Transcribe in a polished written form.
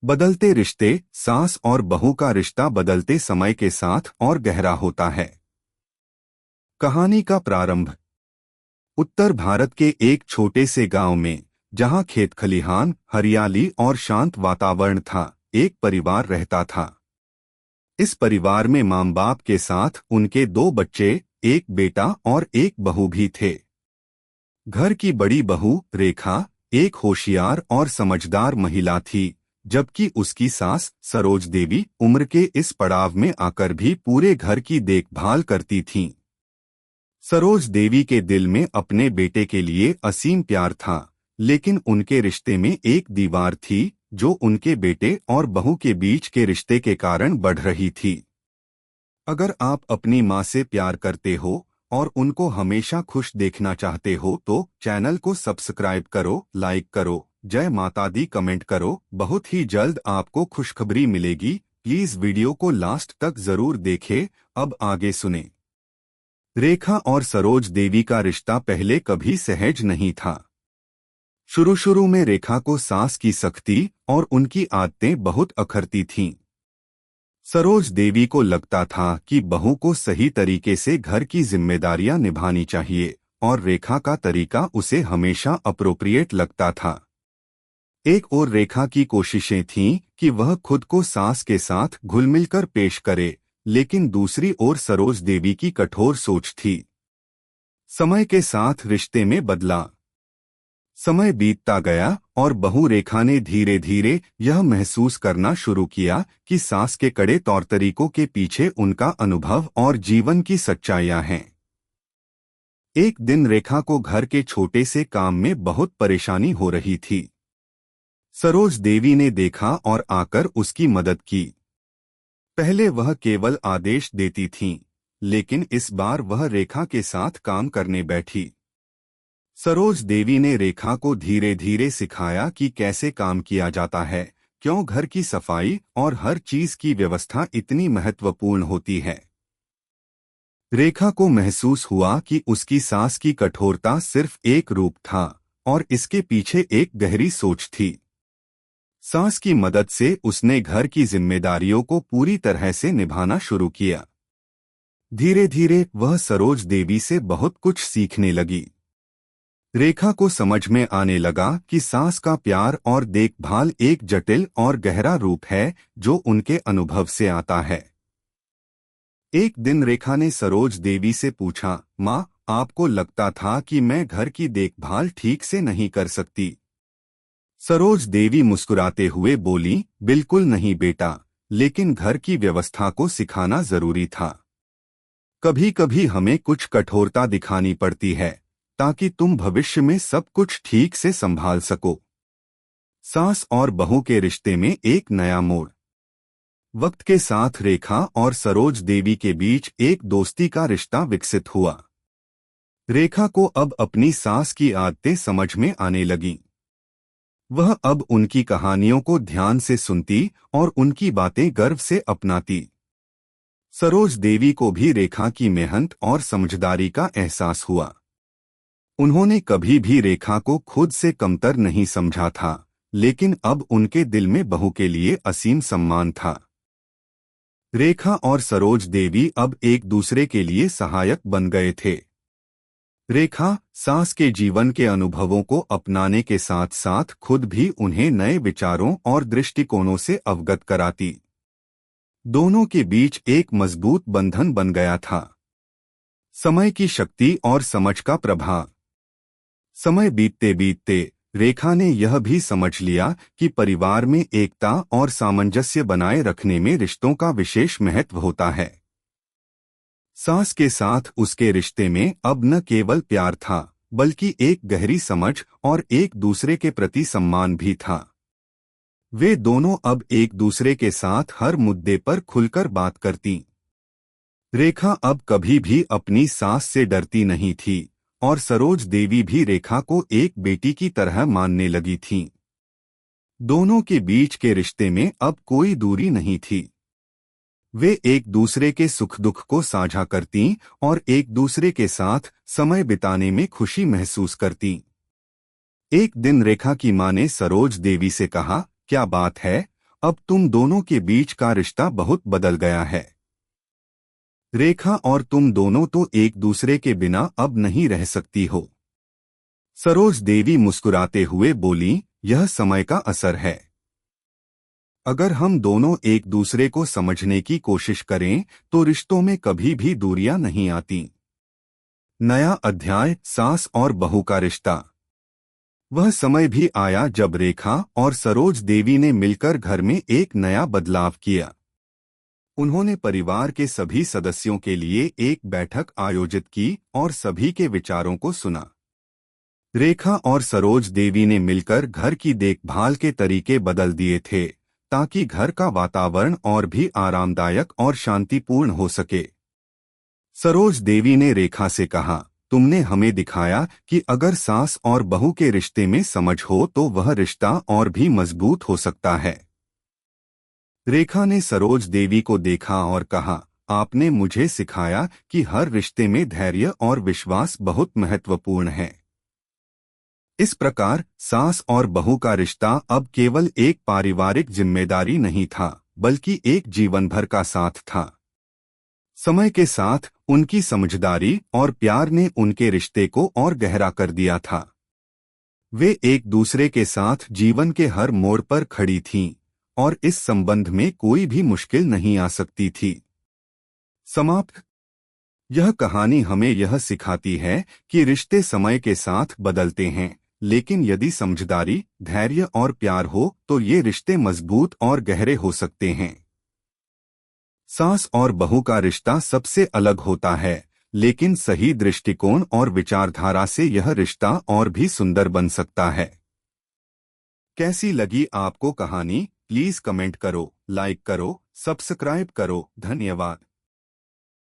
बदलते रिश्ते। सास और बहू का रिश्ता बदलते समय के साथ और गहरा होता है। कहानी का प्रारंभ। उत्तर भारत के एक छोटे से गांव में, जहां खेत खलिहान, हरियाली और शांत वातावरण था, एक परिवार रहता था। इस परिवार में माँ बाप के साथ उनके दो बच्चे, एक बेटा और एक बहू भी थे। घर की बड़ी बहू रेखा एक होशियार और समझदार महिला थी, जबकि उसकी सास सरोज देवी उम्र के इस पड़ाव में आकर भी पूरे घर की देखभाल करती थीं। सरोज देवी के दिल में अपने बेटे के लिए असीम प्यार था, लेकिन उनके रिश्ते में एक दीवार थी जो उनके बेटे और बहू के बीच के रिश्ते के कारण बढ़ रही थी। अगर आप अपनी माँ से प्यार करते हो और उनको हमेशा खुश देखना चाहते हो तो चैनल को सब्सक्राइब करो, लाइक करो, जय माता दी कमेंट करो। बहुत ही जल्द आपको खुशखबरी मिलेगी। प्लीज वीडियो को लास्ट तक जरूर देखें। अब आगे सुने। रेखा और सरोज देवी का रिश्ता पहले कभी सहज नहीं था। शुरू में रेखा को सास की सख्ती और उनकी आदतें बहुत अखरती थीं। सरोज देवी को लगता था कि बहू को सही तरीके से घर की जिम्मेदारियां निभानी चाहिए और रेखा का तरीका उसे हमेशा अप्रोप्रिएट लगता था। एक और रेखा की कोशिशें थीं कि वह खुद को सास के साथ घुल-मिल कर पेश करे, लेकिन दूसरी ओर सरोज देवी की कठोर सोच थी। समय के साथ रिश्ते में बदला। समय बीतता गया और बहू रेखा ने धीरे धीरे यह महसूस करना शुरू किया कि सास के कड़े तौर तरीकों के पीछे उनका अनुभव और जीवन की सच्चाइयां हैं। एक दिन रेखा को घर के छोटे से काम में बहुत परेशानी हो रही थी। सरोज देवी ने देखा और आकर उसकी मदद की। पहले वह केवल आदेश देती थीं, लेकिन इस बार वह रेखा के साथ काम करने बैठी। सरोज देवी ने रेखा को धीरे धीरे सिखाया कि कैसे काम किया जाता है, क्यों घर की सफाई और हर चीज की व्यवस्था इतनी महत्वपूर्ण होती है। रेखा को महसूस हुआ कि उसकी सास की कठोरता सिर्फ एक रूप था और इसके पीछे एक गहरी सोच थी। सास की मदद से उसने घर की जिम्मेदारियों को पूरी तरह से निभाना शुरू किया। धीरे धीरे वह सरोज देवी से बहुत कुछ सीखने लगी। रेखा को समझ में आने लगा कि सास का प्यार और देखभाल एक जटिल और गहरा रूप है जो उनके अनुभव से आता है। एक दिन रेखा ने सरोज देवी से पूछा, माँ, आपको लगता था कि मैं घर की देखभाल ठीक से नहीं कर सकती? सरोज देवी मुस्कुराते हुए बोली, बिल्कुल नहीं बेटा, लेकिन घर की व्यवस्था को सिखाना जरूरी था। कभी कभी हमें कुछ कठोरता दिखानी पड़ती है ताकि तुम भविष्य में सब कुछ ठीक से संभाल सको। सास और बहू के रिश्ते में एक नया मोड़। वक्त के साथ रेखा और सरोज देवी के बीच एक दोस्ती का रिश्ता विकसित हुआ। रेखा को अब अपनी सास की आदतें समझ में आने लगीं। वह अब उनकी कहानियों को ध्यान से सुनती और उनकी बातें गर्व से अपनाती। सरोज देवी को भी रेखा की मेहनत और समझदारी का एहसास हुआ। उन्होंने कभी भी रेखा को खुद से कमतर नहीं समझा था, लेकिन अब उनके दिल में बहू के लिए असीम सम्मान था। रेखा और सरोज देवी अब एक दूसरे के लिए सहायक बन गए थे। रेखा सास के जीवन के अनुभवों को अपनाने के साथ साथ खुद भी उन्हें नए विचारों और दृष्टिकोणों से अवगत कराती। दोनों के बीच एक मजबूत बंधन बन गया था। समय की शक्ति और समझ का प्रभाव। समय बीतते बीतते रेखा ने यह भी समझ लिया कि परिवार में एकता और सामंजस्य बनाए रखने में रिश्तों का विशेष महत्व होता है। सास के साथ उसके रिश्ते में अब न केवल प्यार था, बल्कि एक गहरी समझ और एक दूसरे के प्रति सम्मान भी था। वे दोनों अब एक दूसरे के साथ हर मुद्दे पर खुलकर बात करती। रेखा अब कभी भी अपनी सास से डरती नहीं थी और सरोज देवी भी रेखा को एक बेटी की तरह मानने लगी थीं। दोनों के बीच के रिश्ते में अब कोई दूरी नहीं थी। वे एक दूसरे के सुख दुख को साझा करतीं और एक दूसरे के साथ समय बिताने में खुशी महसूस करतीं। एक दिन रेखा की मां ने सरोज देवी से कहा, क्या बात है, अब तुम दोनों के बीच का रिश्ता बहुत बदल गया है। रेखा और तुम दोनों तो एक दूसरे के बिना अब नहीं रह सकती हो। सरोज देवी मुस्कुराते हुए बोली, यह समय का असर है। अगर हम दोनों एक दूसरे को समझने की कोशिश करें तो रिश्तों में कभी भी दूरियां नहीं आती। नया अध्याय, सास और बहू का रिश्ता। वह समय भी आया जब रेखा और सरोज देवी ने मिलकर घर में एक नया बदलाव किया। उन्होंने परिवार के सभी सदस्यों के लिए एक बैठक आयोजित की और सभी के विचारों को सुना। रेखा और सरोज देवी ने मिलकर घर की देखभाल के तरीके बदल दिए थे ताकि घर का वातावरण और भी आरामदायक और शांतिपूर्ण हो सके। सरोज देवी ने रेखा से कहा, तुमने हमें दिखाया कि अगर सास और बहू के रिश्ते में समझ हो तो वह रिश्ता और भी मजबूत हो सकता है। रेखा ने सरोज देवी को देखा और कहा, आपने मुझे सिखाया कि हर रिश्ते में धैर्य और विश्वास बहुत महत्वपूर्ण है। इस प्रकार सास और बहू का रिश्ता अब केवल एक पारिवारिक जिम्मेदारी नहीं था, बल्कि एक जीवन भर का साथ था। समय के साथ उनकी समझदारी और प्यार ने उनके रिश्ते को और गहरा कर दिया था। वे एक दूसरे के साथ जीवन के हर मोड़ पर खड़ी थीं और इस संबंध में कोई भी मुश्किल नहीं आ सकती थी। समाप्त। यह कहानी हमें यह सिखाती है कि रिश्ते समय के साथ बदलते हैं, लेकिन यदि समझदारी, धैर्य और प्यार हो तो ये रिश्ते मजबूत और गहरे हो सकते हैं। सास और बहू का रिश्ता सबसे अलग होता है, लेकिन सही दृष्टिकोण और विचारधारा से यह रिश्ता और भी सुंदर बन सकता है। कैसी लगी आपको कहानी? प्लीज कमेंट करो, लाइक करो, सब्सक्राइब करो। धन्यवाद।